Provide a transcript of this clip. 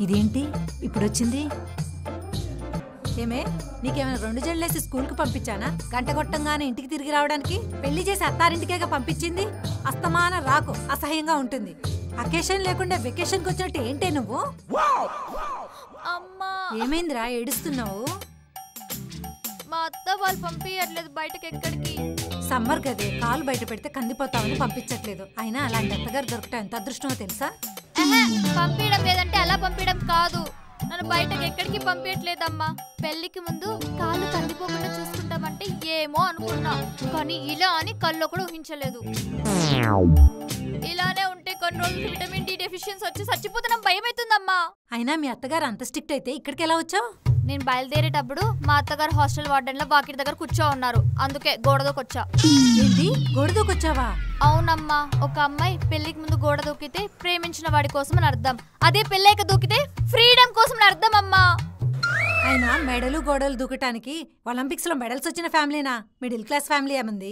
ఇదేంటి ఇప్పుడొచ్చింది? ఏమే, నీకేమైనా 2 జడలేసి స్కూల్కి పంపించానా? గంట కొట్టంగానే ఇంటికి తిరిగి రావడానికి? పెళ్లి చేసి అత్తారింటికేగా పంపించింది. అస్తమాన రాకు, అసహ్యంగా ఉంటుంది. అకేషన్ లేకుండా వెకేషన్కి వచ్చినట్టు ఏంటే నువ్వు? ఏమైందిరా ఏడుస్తున్నావు? మా అత్త వాళ్ళు పంపించట్లేదు బయటకి ఎక్కడికి. సమ్మర్ గదే, కాలు బయట పెడితే కందిపోతామని పంపించట్లేదు. అయినా అలాంటి అత్తగారు దొరకటం ఎంత అదృష్టమో తెలుసా? పంపించడం లేదంటే అలా పంపించడం కాదు, నన్ను బయటకి ఎక్కడికి పంపించట్లేదమ్మా. పెళ్లికి ముందు కాళ్ళు కందిపోకుండా చూసుకుంటామంటే ఏమో అనుకున్నా, కానీ ఇలా అని కల్లో కూడా ఊహించలేదు. ఇలానే ఉంటే కొన్ని రోజులు విటమిన్ డి డెఫిషియన్సీ వచ్చి చచ్చిపోతున్నాం, భయం అవుతుందమ్మా. అయినా మీ అత్తగారు అంత స్ట్రిక్ట్ అయితే ఇక్కడికి ఎలా వచ్చావు? నేను బయలుదేరేటప్పుడు మా అత్తగారు హాస్టల్ వార్డెన్ లో వాకిటి దగ్గర కూర్చో ఉన్నారు, అందుకే గోడదోకొచ్చా. ఏంటి, గోడదోకొచ్చావా? అవునమ్మా, ఒక అమ్మాయి పెళ్లికి ముందు గోడ దూకితే ప్రేమించిన వాడి కోసం అని అర్థం, అదే పెళ్ళైక దూకితే ఫ్రీడమ్ కోసం అని అర్థం అమ్మా. అయినా మెడలు గోడలు దూకటానికి ఒలింపిక్స్ లో మెడల్స్ వచ్చిన ఫ్యామిలీనా? మిడిల్ క్లాస్ ఫ్యామిలీ ఏమంది?